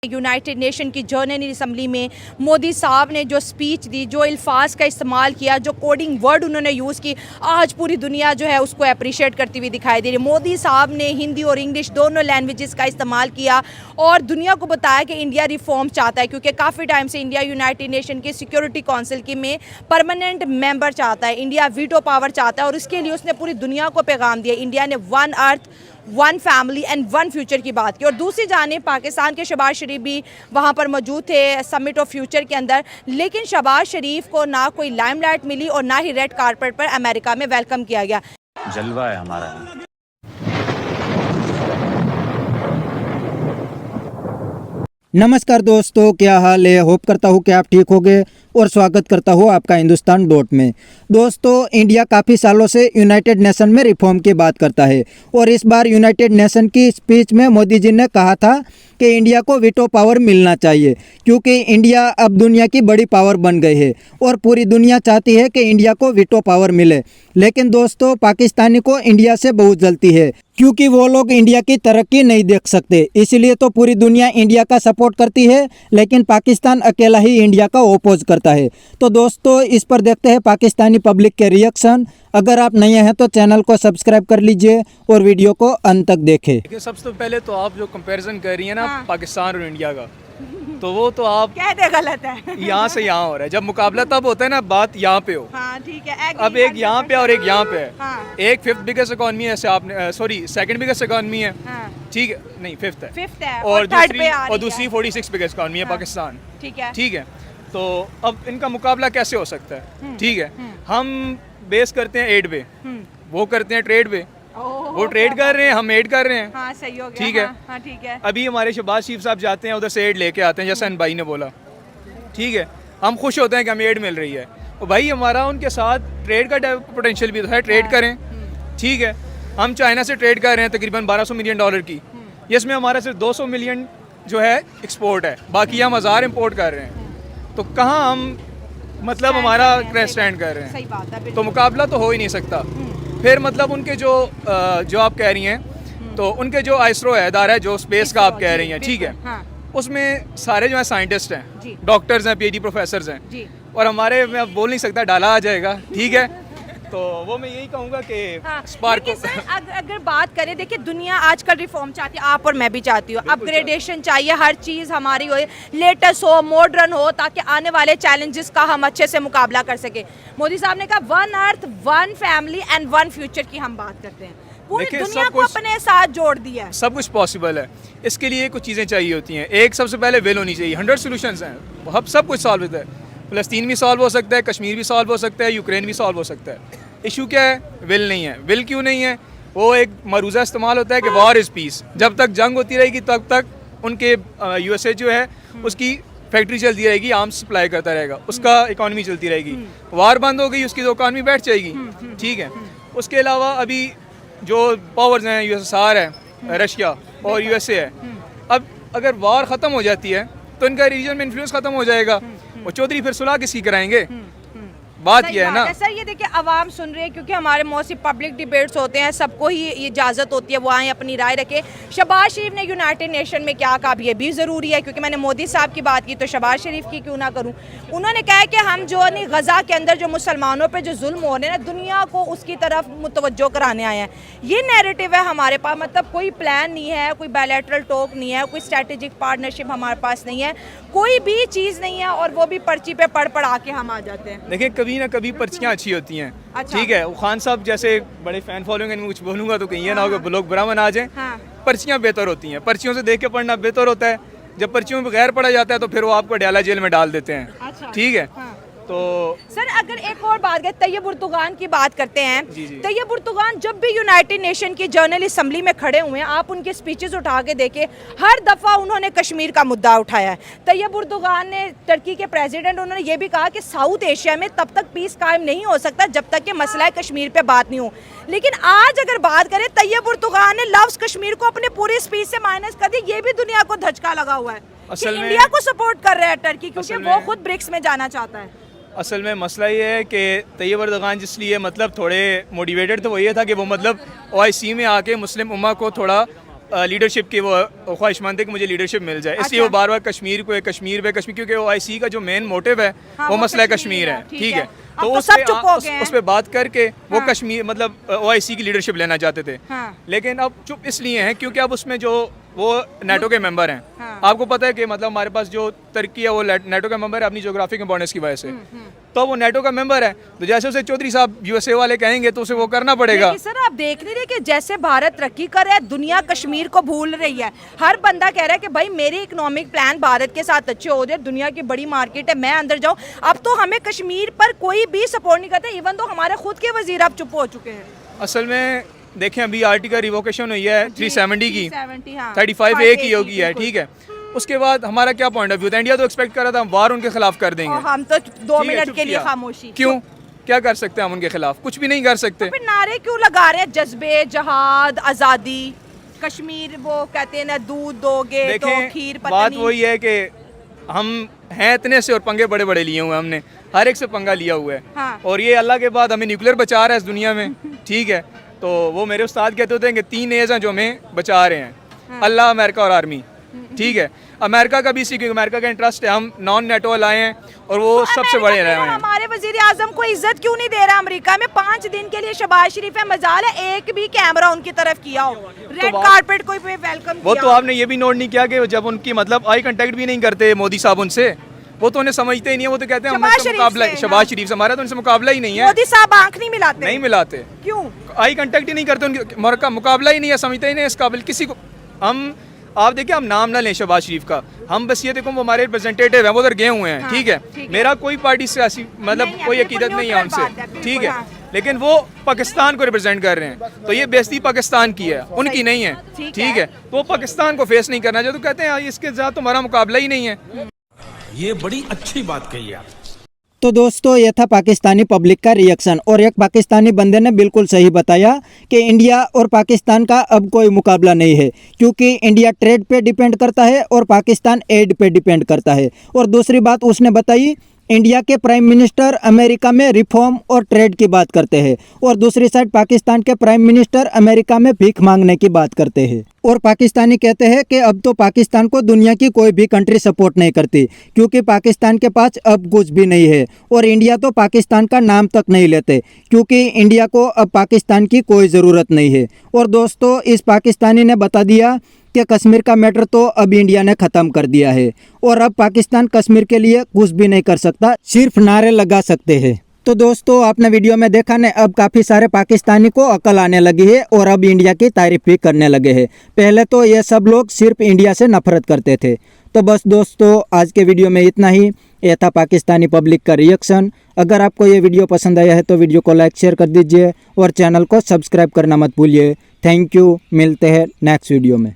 United nation की general assembly में मोदी साहब ने जो स्पीच दी, जो अल्फाज का इस्तेमाल किया, जो कोडिंग वर्ड उन्होंने यूज़ की, आज पूरी दुनिया जो है उसको अप्रिशिएट करती हुई दिखाई दे रही है। मोदी साहब ने हिंदी और इंग्लिश दोनों लैंग्वेजेस का इस्तेमाल किया और दुनिया को बताया कि इंडिया रिफॉर्म चाहता है, क्योंकि काफ़ी टाइम से इंडिया यूनाइटेड नेशन की सिक्योरिटी काउंसिल की में परमानेंट मेंबर चाहता है, इंडिया वीटो पावर चाहता है और उसके लिए उसने पूरी दुनिया को पैगाम दिया। इंडिया ने one earth, one family and one future की बात की। और दूसरी जानिब पाकिस्तान के शहबाज शरीफ भी वहाँ पर मौजूद थे समिट ऑफ फ्यूचर के अंदर, लेकिन शहबाज शरीफ को ना कोई लाइमलाइट मिली और ना ही रेड कारपेट पर अमेरिका में वेलकम किया गया। जलवा है हमारा। नमस्कार दोस्तों, क्या हाल है? होप करता हूँ कि आप ठीक होंगे और स्वागत करता हूँ आपका हिंदुस्तान डॉट में। दोस्तों, इंडिया काफ़ी सालों से यूनाइटेड नेशन में रिफॉर्म की बात करता है और इस बार यूनाइटेड नेशन की स्पीच में मोदी जी ने कहा था कि इंडिया को वीटो पावर मिलना चाहिए, क्योंकि इंडिया अब दुनिया की बड़ी पावर बन गई है और पूरी दुनिया चाहती है कि इंडिया को वीटो पावर मिले। लेकिन दोस्तों, पाकिस्तानी को इंडिया से बहुत जलती है, क्योंकि वो लोग इंडिया की तरक्की नहीं देख सकते। इसलिए तो पूरी दुनिया इंडिया का सपोर्ट करती है, लेकिन पाकिस्तान अकेला ही इंडिया का ओपोज करता है। तो दोस्तों, इस पर देखते हैं पाकिस्तानी पब्लिक के रिएक्शन। अगर आप नए हैं तो चैनल को सब्सक्राइब कर लीजिए और वीडियो को अंत तक देखें। देखिए, सबसे पहले तो आप जो कंपैरिजन कर रही हैं ना पाकिस्तान और इंडिया का, तो वो तो आप कहते गलत है। यहाँ से यहाँ हो रहा है। जब मुकाबला तब होता है ना, बात यहाँ पे हो। हाँ, ठीक है। अब एक यहाँ पे और एक यहाँ पे है। हाँ। एक फिफ्थ बिगेस्ट इकोनॉमी है, आपने सॉरी सेकंड बिगेस्ट इकोनॉमी है, हाँ। ठीक है, नहीं फिफ्थ है, और दूसरी 46 बिगेस्ट इकोनॉमी है पाकिस्तान, ठीक है। तो अब इनका मुकाबला कैसे हो सकता है? ठीक है, हम बेस करते हैं एड पे, वो करते हैं ट्रेड पे। वो ट्रेड कर रहे हैं, हम एड कर रहे हैं। हाँ, सही हो गया। ठीक है। हाँ, ठीक है। अभी हमारे शहबाज शरीफ साहब जाते हैं, उधर से एड लेके आते हैं, जैसा भाई ने बोला, ठीक है। हम खुश होते हैं कि हमें एड मिल रही है और भाई हमारा उनके साथ ट्रेड का पोटेंशियल भी तो है, ट्रेड करें, ठीक है। हम चाइना से ट्रेड कर रहे हैं तकरीबन $1200 मिलियन की, जिसमें हमारा सिर्फ 200 मिलियन जो है एक्सपोर्ट है, बाकी हम 1000 इम्पोर्ट कर रहे हैं। तो कहाँ हम मतलब हमारा स्टैंड कर रहे हैं? सही बात है। तो मुकाबला तो हो ही नहीं सकता। फिर मतलब उनके जो आप कह रही हैं, तो उनके जो आइसरो है, अदारा है जो स्पेस का आप कह रही हैं, ठीक है, उसमें सारे जो है साइंटिस्ट हैं, डॉक्टर्स हैं, PhD प्रोफेसर्स हैं, और हमारे मैं बोल नहीं सकता, डाला आ जाएगा, ठीक है। तो वो मैं यही कहूँगा कि स्पार्क को अगर बात करें, देखिए दुनिया आजकल रिफॉर्म चाहती है, आप और मैं भी चाहती हूँ, अपग्रेडेशन चाहिए, हर चीज़ हमारी हो, लेटेस्ट हो, मॉडर्न हो, ताकि आने वाले चैलेंजेस का हम अच्छे से मुकाबला कर सके। मोदी साहब ने कहा one earth, one family and one future की हम बात करते हैं, पूरी दुनिया को अपने साथ जोड़ दिया है। सब कुछ पॉसिबल है, इसके लिए कुछ चीज़ें चाहिए होती हैं। एक सबसे पहले विल होनी चाहिए। 100 सॉल्यूशंस हैं, अब सब कुछ सॉल्व होता है। फ़लस्तीन भी सॉल्व हो सकता है, कश्मीर भी सॉल्व हो सकता है, यूक्रेन भी सॉल्व हो सकता है। इशू क्या है? विल नहीं है। विल क्यों नहीं है? वो एक मरूज़ा इस्तेमाल होता है कि वॉर इज़ पीस। जब तक जंग होती रहेगी तब तक उनके USA जो है उसकी फैक्ट्री चलती रहेगी, आर्म्स सप्लाई करता रहेगा, उसका इकॉनमी चलती रहेगी। वार बंद हो गई, उसकी तो इकॉनमी बैठ जाएगी, ठीक है। उसके अलावा अभी जो पावर्स हैं, USSR है, रशिया और USA है, अब अगर वार ख़त्म हो जाती है तो इनका रीजन में इन्फ्लुएंस ख़त्म हो जाएगा। और चौधरी फिर सुलह किसकी कराएंगे? बात यह है ना सर, ये देखिए आवाम सुन रही है, क्योंकि हमारे मोस्टली पब्लिक डिबेट्स होते हैं, सबको ही ये इजाज़त होती है वो आए अपनी राय रखें। शहबाज शरीफ ने यूनाइटेड नेशन में क्या कहा, ये भी ज़रूरी है, क्योंकि मैंने मोदी साहब की बात की तो शहबाज शरीफ की क्यों ना करूं। उन्होंने कहा कि हम जो नहीं गज़ा के अंदर जो मुसलमानों पे जो जुल्म हो रहे हैं ना, दुनिया को उसकी तरफ मुतवज्जो कराने आए हैं। ये नैरेटिव है हमारे पास, मतलब कोई प्लान नहीं है, कोई बायलैटरल टॉक नहीं है, कोई स्ट्रेटेजिक पार्टनरशिप हमारे पास नहीं है, कोई भी चीज़ नहीं है, और वो भी पर्ची पे पढ़ पढ़ा के हम आ जाते हैं। देखिए, कभी ना कभी पर्चियाँ अच्छी होती हैं, ठीक है। वो खान साहब जैसे बड़े फैन फॉलोइंग है, कुछ बोलूँगा तो कहीं ये ना हो कि लोग बुरा मना जाएं। पर्चियाँ बेहतर होती हैं, पर्चियों से देख के पढ़ना बेहतर होता है। जब पर्चियों में बगैर पढ़ा जाता है तो फिर वो आपको डाला जेल में डाल देते हैं, ठीक है। तो सर, अगर एक और बात करें, तैयब उर्दुगान की बात करते हैं। तैयब उर्दुगान जब भी यूनाइटेड नेशन की जनरल असम्बली में खड़े हुए हैं, आप उनके स्पीचेस उठा के देखें, हर दफ़ा उन्होंने कश्मीर का मुद्दा उठाया है। तैयब उर्दुगान ने, तुर्की के प्रेसिडेंट, उन्होंने ये भी कहा कि साउथ एशिया में तब तक पीस कायम नहीं हो सकता जब तक कि मसला कश्मीर पे बात नहीं हो। लेकिन आज अगर बात करें, तैयब उर्दुगान ने लफ्ज़ कश्मीर को अपने पूरे स्पीच से माइनस कर दी। ये भी दुनिया को धचका लगा हुआ है कि इंडिया को सपोर्ट कर रहा है टर्की, क्योंकि वो खुद ब्रिक्स में जाना चाहता है। असल में मसला ये है कि तैयब उर्दुगान जिसलिए मतलब थोड़े मोटिवेटेड तो वो ये था कि वो मतलब OIC में आके मुस्लिम उम्मा को थोड़ा लीडरशिप की वो ख्वाहिशमंद है कि मुझे लीडरशिप मिल जाए, इसलिए वो बार बार कश्मीर पे कश्मीर, क्योंकि OIC का जो मेन मोटिव है वो मसला कश्मीर है, ठीक है। तो उस पे बात करके वो कश्मीर मतलब OIC की लीडरशिप लेना चाहते थे, लेकिन अब चुप इसलिए हैं क्योंकि अब उसमें जो वो NATO के मेंबर हैं, आपको पता है कि मतलब हमारे पास जो तुर्की है वो NATO का मेंबर है अपनी ज्योग्राफिक इम्पोर्टेंस की वजह से, तो वो NATO का मेंबर है, तो जैसे उसे चौधरी साहब USA वाले कहेंगे तो उसे वो करना पड़ेगा। सर आप देख नहीं रहे कि जैसे भारत तरक्की कर रहा है, दुनिया कश्मीर को भूल रही है। हर बंदा कह रहा है कि भाई मेरे इकोनॉमिक प्लान भारत के साथ अच्छे हो जाए, दुनिया की बड़ी मार्केट है, मैं अंदर जाऊं। अब तो हमें कश्मीर पर कोई भी सपोर्ट नहीं करता, इवन तो हमारे खुद के वजीर अब चुप हो चुके हैं। असल में देखें अभी आर्टिकल रिवोकेशन हुई है 370 की, 35A की होगी है, ठीक है। उसके बाद हमारा क्या पॉइंट ऑफ व्यू था? इंडिया तो एक्सपेक्ट कर रहा था हम वार उनके खिलाफ कर देंगे, हम तो 2 मिनट के लिए खामोशी। क्यों? क्या कर सकते हैं हम उनके खिलाफ? कुछ भी नहीं कर सकते। तो फिर नारे क्यों लगा रहे हैं? जज्बे, जहाद, आज़ादी, कश्मीर, वो कहते हैं ना दूध दोगे तो खीर, पता बात नहीं। वही है कि हम हैं इतने से और पंगे बड़े बड़े लिए हुए हैं, हमने हर एक से पंगा लिया हुआ है। हाँ। और ये अल्लाह के बाद हमें न्यूक्लियर बचा रहा है इस दुनिया में, ठीक है। तो वो मेरे उस्ताद कहते होते हैं कि 3 एज हैं जो हमें बचा रहे हैं, अल्लाह, अमेरिका और आर्मी, ठीक है। अमेरिका का भी इसी, क्योंकि अमेरिका का इंटरेस्ट है, हम नॉन नेटो लाए हैं और वो सबसे बड़े रहे हैं। हमारे वजीर आजम को इज्जत क्यों नहीं दे रहा अमेरिका में? 5 दिन के लिए शहबाज शरीफ है, मजाल है एक भी कैमरा उनकी तरफ किया हो, रेड कारपेट कोई वेलकम वो तो आपने ये भी नोट नहीं किया कि जब उनकी मतलब आई कांटेक्ट भी नहीं करते मोदी साहब उनसे, वो तो उन्हें समझते ही नहीं है, वो तो कहते हैं हमारा मुकाबला है शहबाज शरीफ से, हमारा तो उनसे मुकाबला ही नहीं है। मोदी साहब आंख नहीं मिलाते? नहीं मिलाते। क्यों? आई कांटेक्ट ही नहीं करते, उनका मुकाबला ही नहीं है, समझते ही नहीं इस काबिल किसी को। हम आप देखिए, हम नाम ना लें शहबाज शरीफ का, हम बस ये देखो वो हमारे रिप्रेजेंटेटिव हैं, वो उधर गए हुए हैं, ठीक है। मेरा कोई पार्टी से ऐसी मतलब कोई अकीदत नहीं है उनसे, ठीक है, लेकिन वो पाकिस्तान को रिप्रेजेंट कर रहे हैं, तो ये बेइज्जती पाकिस्तान की है, उनकी नहीं है, ठीक है। तो वो पाकिस्तान को फेस नहीं करना चाहते, तो कहते हैं इसके साथ तुम्हारा मुकाबला ही नहीं है। ये बड़ी अच्छी बात कही आप। तो दोस्तों ये था पाकिस्तानी पब्लिक का रिएक्शन, और एक पाकिस्तानी बंदे ने बिल्कुल सही बताया कि इंडिया और पाकिस्तान का अब कोई मुकाबला नहीं है, क्योंकि इंडिया ट्रेड पे डिपेंड करता है और पाकिस्तान एड पे डिपेंड करता है। और दूसरी बात उसने बताई, इंडिया के प्राइम मिनिस्टर अमेरिका में रिफॉर्म और ट्रेड की बात करते हैं, और दूसरी साइड पाकिस्तान के प्राइम मिनिस्टर अमेरिका में भीख मांगने की बात करते हैं। और पाकिस्तानी कहते हैं कि अब तो पाकिस्तान को दुनिया की कोई भी कंट्री सपोर्ट नहीं करती, क्योंकि पाकिस्तान के पास अब कुछ भी नहीं है, और इंडिया तो पाकिस्तान का नाम तक नहीं लेते, क्योंकि इंडिया को अब पाकिस्तान की कोई ज़रूरत नहीं है। और दोस्तों इस पाकिस्तानी ने बता दिया कि कश्मीर का मैटर तो अब इंडिया ने ख़त्म कर दिया है, और अब पाकिस्तान कश्मीर के लिए कुछ भी नहीं कर सकता, सिर्फ नारे लगा सकते हैं। तो दोस्तों आपने वीडियो में देखा ने, अब काफ़ी सारे पाकिस्तानी को अकल आने लगी है और अब इंडिया की तारीफ भी करने लगे हैं। पहले तो ये सब लोग सिर्फ इंडिया से नफरत करते थे। तो बस दोस्तों आज के वीडियो में इतना ही। यह था पाकिस्तानी पब्लिक का रिएक्शन। अगर आपको ये वीडियो पसंद आया है तो वीडियो को लाइक शेयर कर दीजिए और चैनल को सब्सक्राइब करना मत भूलिए। थैंक यू, मिलते हैं नेक्स्ट वीडियो में।